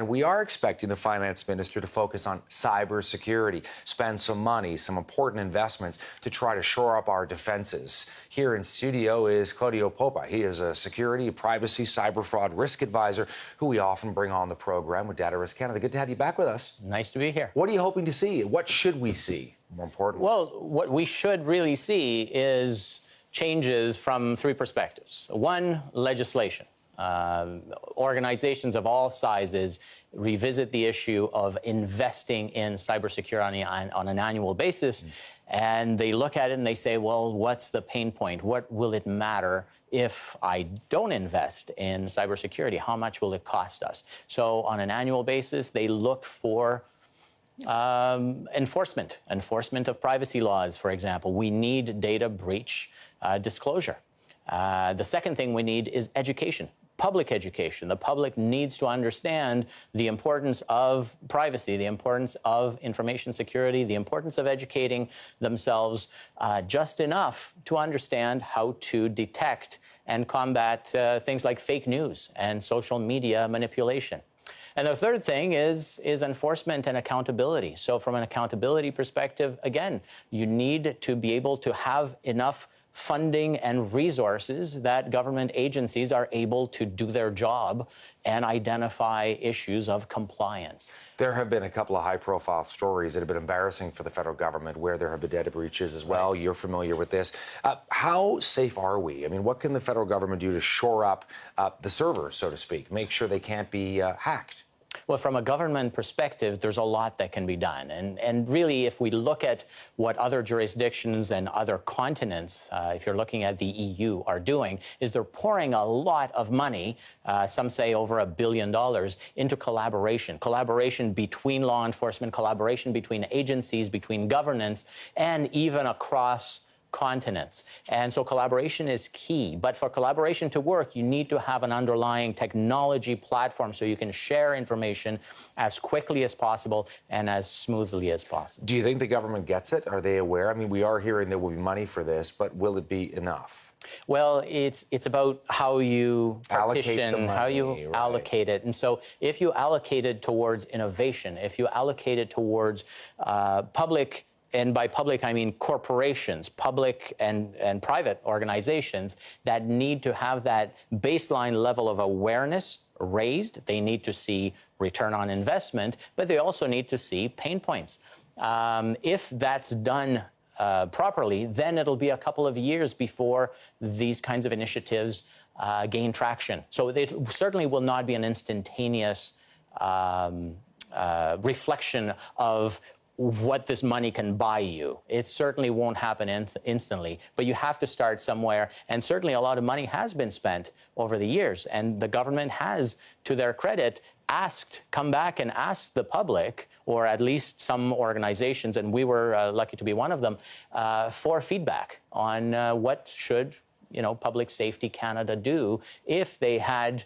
And we are expecting the finance minister to focus on cybersecurity, spend some money, some important investments to try to shore up our defenses. Here in studio is Claudiu Popa. He is a security, privacy, cyber fraud risk advisor who we often bring on the program with Data Risk Canada. Good to have you back with us. Nice to be here. What are you hoping to see? What should we see, more importantly? Well, what we should really see is changes from three perspectives. One, legislation. Organizations of all sizes revisit the issue of investing in cybersecurity on an annual basis, and they look at it and they say, well, what's the pain point? What will it matter if I don't invest in cybersecurity? How much will it cost us? So on an annual basis, they look for enforcement of privacy laws, for example. We need data breach disclosure. The second thing we need is education. Public education. The public needs to understand the importance of privacy, the importance of information security, the importance of educating themselves just enough to understand how to detect and combat things like fake news and social media manipulation. And the third thing is enforcement and accountability. So from an accountability perspective, again, you need to be able to have enough funding and resources that government agencies are able to do their job and identify issues of compliance. There have been a couple of high-profile stories that have been embarrassing for the federal government where there have been data breaches as well. Right. You're familiar with this. How safe are we? I mean, what can the federal government do to shore up the servers, so to speak, make sure they can't be hacked? Well, from a government perspective, there's a lot that can be done. And really, if we look at what other jurisdictions and other continents, if you're looking at the EU, are doing, is they're pouring a lot of money, some say over $1 billion, into collaboration between law enforcement, collaboration between agencies, between governments, and even across continents. And so collaboration is key. But for collaboration to work, you need to have an underlying technology platform so you can share information as quickly as possible and as smoothly as possible. Do you think the government gets it? Are they aware? I mean, we are hearing there will be money for this, but will it be enough? Well, it's about how you partition, how you allocate it. And so if you allocate it towards innovation, if you allocate it towards public, and by public, I mean corporations, public and private organizations that need to have that baseline level of awareness raised. They need to see return on investment, but they also need to see pain points. If that's done properly, then it'll be a couple of years before these kinds of initiatives gain traction. So it certainly will not be an instantaneous reflection of what this money can buy you. It certainly won't happen instantly, but you have to start somewhere. And certainly a lot of money has been spent over the years. And the government has, to their credit, come back and asked the public, or at least some organizations, and we were lucky to be one of them, for feedback on what should, Public Safety Canada do if they had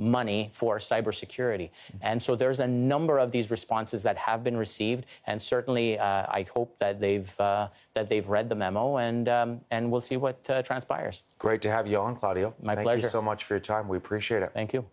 money for cybersecurity. And so there's a number of these responses that have been received, and certainly I hope that they've read the memo, and we'll see what transpires. Great to have you on, Claudiu. My pleasure. Thank you so much for your time. We appreciate it. Thank you.